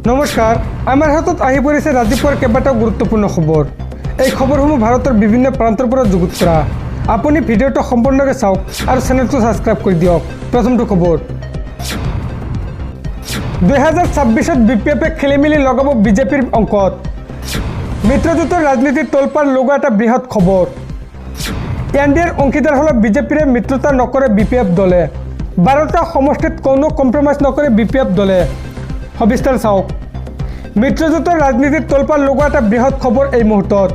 নমস্কাৰ, আমাৰ হাতত আহি পৰিছে ৰাতিপুৱাৰ কেইবাটাও গুৰুত্বপূৰ্ণ খবৰ। এই খবৰসমূহ ভাৰতৰ বিভিন্ন প্ৰান্তৰ পৰা যুগুত কৰা। আপুনি ভিডিঅ'টো সম্পূৰ্ণকৈ চাওক আৰু চেনেলটো ছাবস্ক্ৰাইব কৰি দিয়ক। প্ৰথমটো খবৰ, 2026ত BPF-এ খেলিমেলি লগাব বিজেপিৰ অংকত। মিত্ৰজোঁটৰ ৰাজনীতিৰ তোলপাৰ লগোৱা এটা বৃহৎ খবৰ। NDAৰ অংশীদাৰ হ'ল বিজেপিৰে মিত্ৰতা নকৰে BPF দলে। 12টা সমষ্টিত কোনো কম্প্ৰমাইজ নকৰে BPF দলে। সবিস্তাৰ চাওক। মিত্ৰজোঁটৰ ৰাজনীতিৰ তোলপাৰ লগোৱা এটা বৃহৎ খবৰ এই মুহূৰ্তত।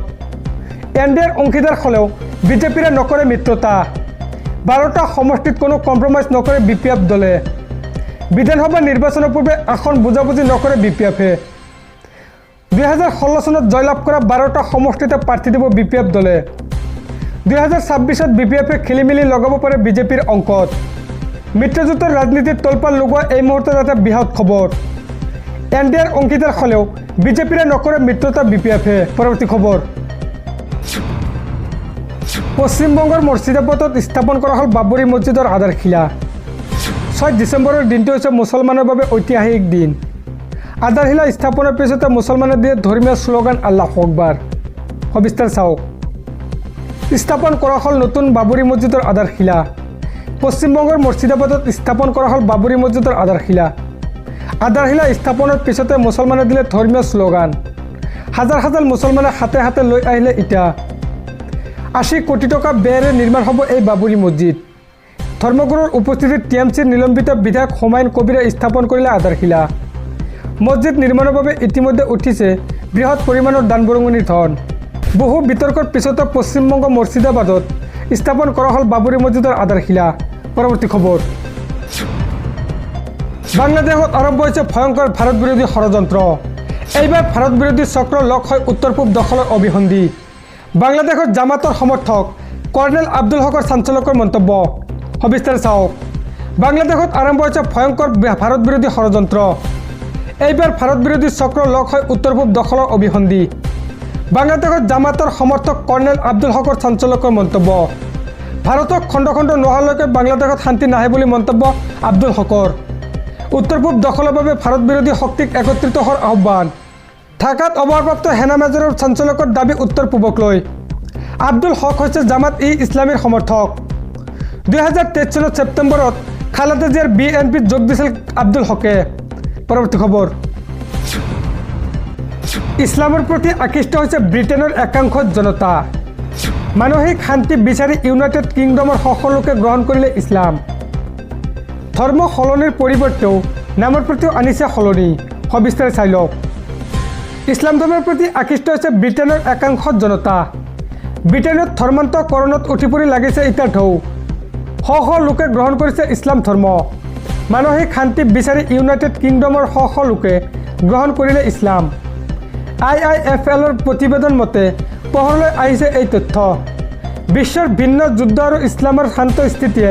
NDAৰ অংশীদাৰ হ'লেও বিজেপিৰে নকৰে মিত্ৰতা। 12টা সমষ্টিত কোনো কম্প্ৰমাইজ নকৰে BPF দলে। বিধানসভা নিৰ্বাচনৰ পূৰ্বে আসন বুজাবুজি নকৰে BPF-এ। 2016 চনত জয়লাভ কৰা 12টা সমষ্টিতে প্ৰাৰ্থী দিব BPF দলে। 2026ত BPF-এ খেলিমেলি লগাব পাৰে বিজেপিৰ অংকত। মিত্ৰজোঁটৰ ৰাজনীতিৰ তোলপাৰ লগোৱা এই মুহূৰ্তত এটা বৃহৎ খবৰ। NDAৰ অংশীদাৰ হ'লেও বিজেপিৰে নকৰে মিত্ৰতা BPF-এ। পৰৱৰ্তী খবৰ, পশ্চিমবংগৰ মুৰ্ছিদাবাদত স্থাপন কৰা হ'ল বাবৰি মছজিদৰ আধাৰশিলা। 6 ডিচেম্বৰৰ দিনটো হৈছে মুছলমানৰ বাবে ঐতিহাসিক দিন। আধাৰশিলা স্থাপনৰ পিছতে মুছলমানে দিয়ে ধৰ্মীয় শ্লোগান আল্লাহু আকবাৰ। সবিস্তাৰ চাওক। স্থাপন কৰা হ'ল নতুন বাবৰি মছজিদৰ আধাৰশিলা। পশ্চিমবংগৰ মুৰ্ছিদাবাদত স্থাপন কৰা হ'ল বাবৰি মছজিদৰ আধাৰশিলা। আধাৰশিলা স্থাপনৰ পিছতে মুছলমানে দিলে ধৰ্মীয় শ্লোগান। হাজাৰ হাজাৰ মুছলমানে হাতে হাতে লৈ আহিলে ইটা। 80 কোটি টকা ব্যয়েৰে নিৰ্মাণ হ'ব এই বাবৰি মছজিদ। ধৰ্মগুৰুৰ উপস্থিতিত TMCৰ নিলম্বিত বিধায়ক হুমায়ুন কবিৰে স্থাপন কৰিলে আধাৰশিলা। মছজিদ নিৰ্মাণৰ বাবে ইতিমধ্যে উঠিছে বৃহৎ পৰিমাণৰ দান বৰঙণিৰ ধন। বহু বিতৰ্কৰ পিছতে পশ্চিমবংগ মুৰ্ছিদাবাদত স্থাপন কৰা হ'ল বাবৰি মছজিদৰ আধাৰশিলা। পৰৱৰ্তী খবৰ, বাংলাদেশত আৰম্ভ হৈছে ভয়ংকৰ ভাৰত বিৰোধী ষড়যন্ত্ৰ। এইবাৰ ভাৰত বিৰোধী চক্ৰ লগ হৈ উত্তৰ পূব দখলৰ অভিসন্ধি। বাংলাদেশত জামাতৰ সমৰ্থক কৰ্ণেল আব্দুল হকৰ চাঞ্চল্যকৰ মন্তব্য। সবিস্তাৰ চাওক। বাংলাদেশত আৰম্ভ হৈছে ভয়ংকৰ ভাৰত বিৰোধী ষড়যন্ত্ৰ। এইবাৰ ভাৰত বিৰোধী চক্ৰ লগ হৈ উত্তৰ পূব দখলৰ অভিসন্ধি। বাংলাদেশত জামাতৰ সমৰ্থক কৰ্ণেল আব্দুল হকৰ চাঞ্চল্যকৰ মন্তব্য। ভাৰতক খণ্ড খণ্ড নোহোৱালৈকে বাংলাদেশত শান্তি নাহে বুলি মন্তব্য আব্দুল হকৰ। উত্তৰ পূব দখলৰ বাবে ভাৰত বিৰোধী শক্তিক একত্ৰিত হোৱাৰ আহ্বান। ঢাকাত অৱসৰপ্ৰাপ্ত সেনা মেজৰৰ চাঞ্চল্যকৰ দাবী উত্তৰ পূবক লৈ। আব্দুল হক হৈছে জামাত-ই-ইছলামীৰ সমৰ্থক। 2023 চনৰ ছেপ্টেম্বৰত খালেদা জিয়াৰ BNPত যোগ দিছিল আব্দুল হকে। পৰৱৰ্তী খবৰ, ইছলামৰ প্ৰতি আকৃষ্ট হৈছে ব্ৰিটেইনৰ একাংশ জনতা। মানসিক শান্তি বিচাৰি ইউনাইটেড কিংডমৰ সকলোকে গ্ৰহণ কৰিলে ইছলাম। ধৰ্ম সলনিৰ পৰিৱৰ্তেও নামৰ প্ৰতিও আনিছে সলনি। সবিস্তাৰে চাই লওক। ইছলাম ধৰ্মৰ প্ৰতি আকৃষ্ট হৈছে ব্ৰিটেইনৰ একাংশ জনতা। ব্ৰিটেইনত ধৰ্মান্তকৰণত উঠি পৰি লাগিছে ইটাৰ ঢৌ। শ শ লোকে গ্ৰহণ কৰিছে ইছলাম ধৰ্ম। মানসিক শান্তি বিচাৰি ইউনাইটেড কিংডমৰ শ শ লোকে গ্ৰহণ কৰিলে ইছলাম। IIFL-ৰ প্ৰতিবেদন মতে পোহৰলৈ আহিছে এই তথ্য। বিশ্বৰ ভিন্ন যুদ্ধ আৰু ইছলামৰ শান্ত স্থিতিয়ে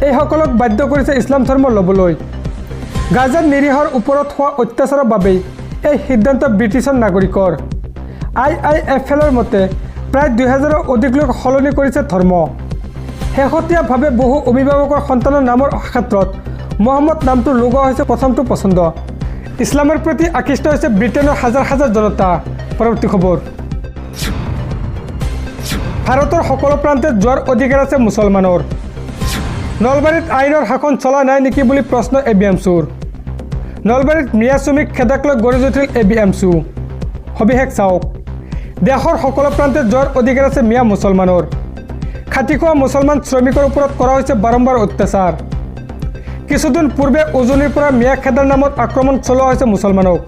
এইসকলক বাধ্য কৰিছে ইছলাম ধৰ্ম ল'বলৈ। গাজাৰ নিৰীহৰ ওপৰত হোৱা অত্যাচাৰৰ বাবেই এই সিদ্ধান্ত ব্ৰিটিছৰ নাগৰিকৰ। IIFL-ৰ মতে প্ৰায় 2000ৰো অধিক লোক সলনি কৰিছে ধৰ্ম। শেহতীয়াভাৱে বহু অভিভাৱকৰ সন্তানৰ নামৰ ক্ষেত্ৰত মহম্মদ নামটো লগোৱা হৈছে প্ৰথমটো পচন্দ। ইছলামৰ প্ৰতি আকৃষ্ট হৈছে ব্ৰিটেইনৰ হাজাৰ হাজাৰ জনতা। পৰৱৰ্তী খবৰ, ভাৰতৰ সকলো প্ৰান্তে যোৱাৰ অধিকাৰ আছে মুছলমানৰ। নলবাৰীত আইনৰ শাসন চলা নাই নেকি বুলি প্ৰশ্ন ABMCৰ। নলবাৰীত মিয়া শ্ৰমিক খেদাক লৈ গঢ়ি উঠিল ABMC। সবিশেষ চাওক। দেশৰ সকলো প্ৰান্তে যোৱাৰ অধিকাৰ আছে মিয়া মুছলমানৰ। খাটি খোৱা মুছলমান শ্ৰমিকৰ ওপৰত কৰা হৈছে বাৰম্বাৰ অত্যাচাৰ। কিছুদিন পূৰ্বে উজনিৰ পৰা মিয়া খেদাৰ নামত আক্ৰমণ চলোৱা হৈছে মুছলমানক।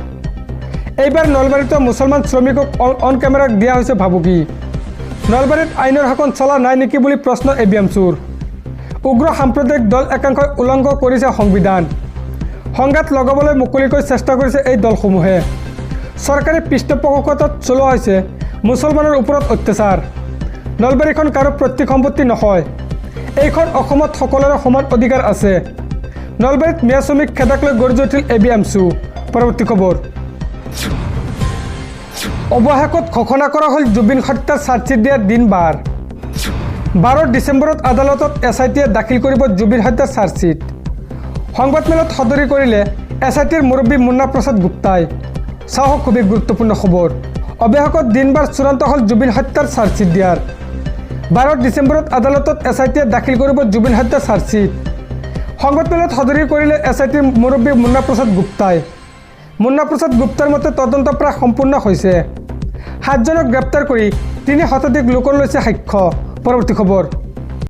এইবাৰ নলবাৰীতো মুছলমান শ্ৰমিকক অন কেমেৰাক দিয়া হৈছে ভাবুকি। নলবাৰীত আইনৰ শাসন চলা নাই নেকি বুলি প্ৰশ্ন ABMCৰ। উগ্ৰ সাম্প্ৰদায়িক দল একাংশই উলংঘ কৰিছে সংবিধান। সংঘাত লগাবলৈ মুকলিকৈ চেষ্টা কৰিছে এই দলসমূহে। চৰকাৰী পৃষ্ঠপোষকতাত চলোৱা হৈছে মুছলমানৰ ওপৰত অত্যাচাৰ। নলবাৰীখন কাৰো পৈতৃক সম্পত্তি নহয়। এইখন অসমত সকলোৰে সমান অধিকাৰ আছে। নলবাৰীত মিয়া শ্ৰমিক খেদাক লৈ গঢ়ি উঠিল ABMC। পৰৱৰ্তী খবৰ, অৱশেষত ঘোষণা কৰা হ'ল জুবিন হত্যাৰ চাৰ্জশ্বিট দিয়াৰ দিন বাৰ। 12 ডিচেম্বৰত আদালতত SIT-য়ে দাখিল কৰিব জুবিন হত্যাৰ চাৰ্জশ্বিট। সংবাদমেলত সদৰি কৰিলে SIT-ৰ মুৰব্বী মুন্না প্ৰসাদ গুপ্তাই। চাওক খুবই গুৰুত্বপূৰ্ণ খবৰ। অৱশেষত দিনবাৰ চূড়ান্ত হল জুবিন হত্যাৰ চাৰ্জশ্বিট দিয়াৰ। 12 ডিচেম্বৰত আদালতত SITয়ে দাখিল কৰিব জুবিন হত্যা চাৰ্জশ্বিট। সংবাদমেলত সদৰি কৰিলে SITৰ মুৰব্বী মুন্না প্ৰসাদ গুপ্তাই। মুন্না প্ৰসাদ গুপ্তাৰ মতে তদন্ত প্ৰায় সম্পূৰ্ণ হৈছে। 7জনক গ্ৰেপ্তাৰ কৰি 3 শতাধিক লোকৰ লৈছে সাক্ষ্য। পৰৱৰ্তী খবৰ।